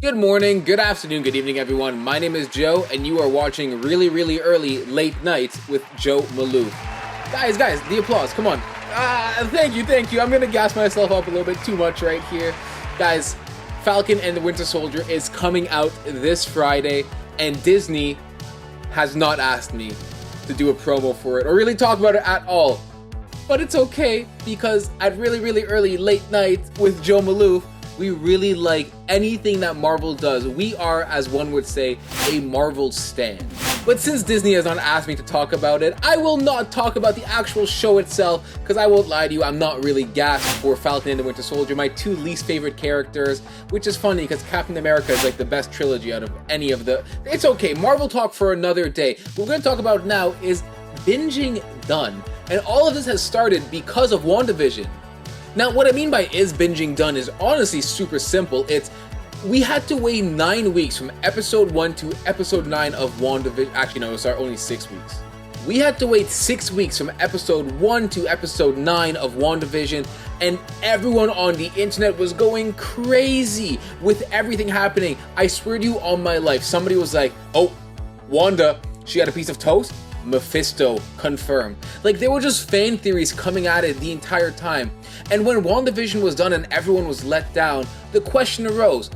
Good morning, good afternoon, good evening, everyone. My name is Joe, and you are watching really early late nights with Joe MAALOUF. Guys, the applause, come on. Thank you. I'm gonna gas myself up a little bit too much right here. Guys, Falcon and the Winter Soldier is coming out this Friday, and Disney has not asked me to do a promo for it or really talk about it at all. But it's okay, because at really early late nights with Joe MAALOUF, we really like anything that Marvel does. We are, as one would say, a Marvel stan. But since Disney has not asked me to talk about it, I will not talk about the actual show itself, because I won't lie to you, I'm not really gassed for Falcon and the Winter Soldier, my two least favorite characters, which is funny because Captain America is like the best trilogy out of any of the... It's okay, Marvel talk for another day. What we're going to talk about now is binging done. And all of this has started because of WandaVision. Now, what I mean by is binging done is honestly super simple. We had to wait 9 weeks from episode 1 to episode 9 of WandaVision. Actually, no, sorry, only 6 weeks. We had to wait 6 weeks from episode 1 to episode 9 of WandaVision, and everyone on the internet was going crazy with everything happening. I swear to you on my life, somebody was like, oh, Wanda, she had a piece of toast? Mephisto confirmed. Like, there were just fan theories coming at it the entire time. And when WandaVision was done and everyone was let down, the question arose,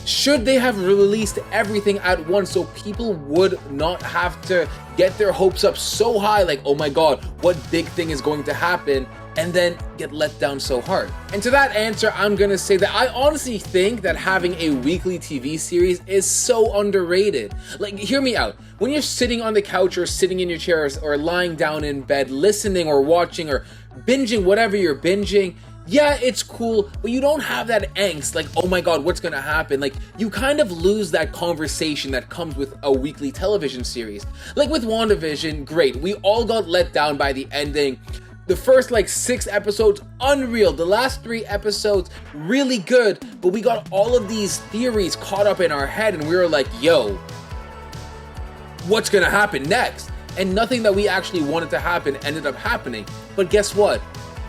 should they have released everything at once so people would not have to get their hopes up so high, like, oh my god, what big thing is going to happen, and then get let down so hard? And to that answer, I'm gonna say that I honestly think that having a weekly TV series is so underrated. Like, hear me out. When you're sitting on the couch or sitting in your chairs or lying down in bed, listening or watching or binging whatever you're binging, yeah, it's cool, but you don't have that angst, like, oh my god, what's gonna happen? Like, you kind of lose that conversation that comes with a weekly television series. Like with WandaVision, great, we all got let down by the ending. The first 6 episodes, unreal. The last 3 episodes, really good, but we got all of these theories caught up in our head and we were like, yo, what's gonna happen next? And nothing that we actually wanted to happen ended up happening. But guess what?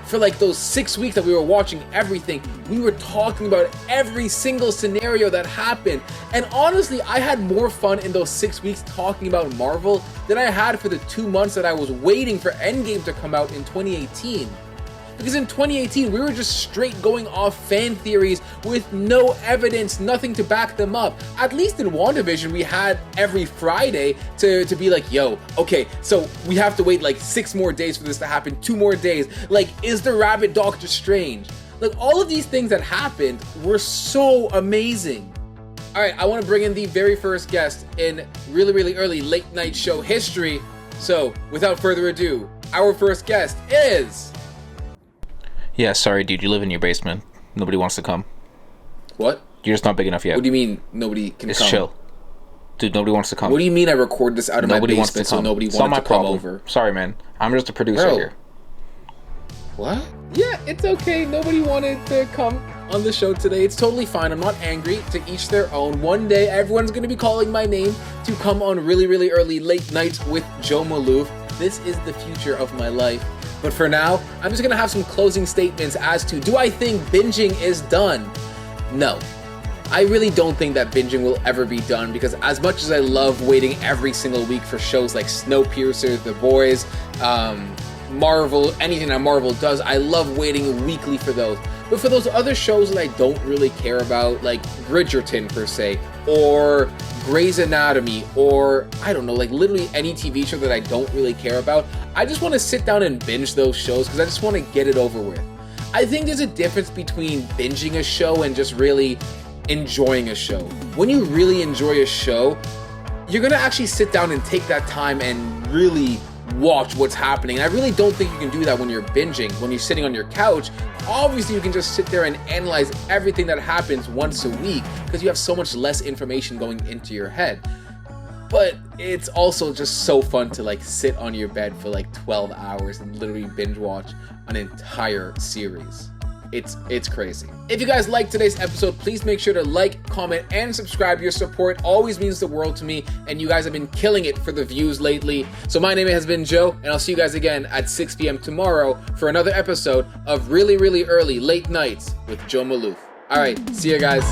For those 6 weeks that we were watching everything, we were talking about every single scenario that happened. And honestly, I had more fun in those 6 weeks talking about Marvel than I had for the 2 months that I was waiting for Endgame to come out in 2018. Because in 2018, we were just straight going off fan theories with no evidence, nothing to back them up. At least in WandaVision, we had every Friday to be like, yo, okay, so we have to wait 6 more days for this to happen, 2 more days. Is the rabbit Doctor Strange? All of these things that happened were so amazing. All right, I want to bring in the very first guest in really early late night show history. So without further ado, our first guest is... Yeah, sorry, dude. You live in your basement. Nobody wants to come. What? You're just not big enough yet. What do you mean nobody can come? It's chill. Dude, nobody wants to come. What do you mean I record this out of nobody my wants basement to come. so nobody It's wanted not my to come problem. over? Sorry, man. I'm just a producer here. What? Yeah, it's okay. Nobody wanted to come on the show today. It's totally fine. I'm not angry. To each their own. One day, everyone's going to be calling my name to come on really early late nights with Joe MAALOUF. This is the future of my life. But for now, I'm just gonna have some closing statements as to, do I think binging is done? No. I really don't think that binging will ever be done, because as much as I love waiting every single week for shows like Snowpiercer, The Boys, Marvel, anything that Marvel does, I love waiting weekly for those. But for those other shows that I don't really care about, like Bridgerton per se, or Grey's Anatomy, or I don't know, literally any TV show that I don't really care about, I just want to sit down and binge those shows because I just want to get it over with. I think there's a difference between binging a show and just really enjoying a show. When you really enjoy a show, you're gonna actually sit down and take that time and really watch what's happening. And I really don't think you can do that when you're binging. When you're sitting on your couch, obviously you can just sit there and analyze everything that happens once a week because you have so much less information going into your head. But it's also just so fun to sit on your bed for 12 hours and literally binge watch an entire series. It's crazy. If you guys liked today's episode, please make sure to like, comment, and subscribe. Your support always means the world to me, and you guys have been killing it for the views lately. So my name has been Joe, and I'll see you guys again at 6 p.m. tomorrow for another episode of really early late nights with Joe MAALOUF. All right, see you guys.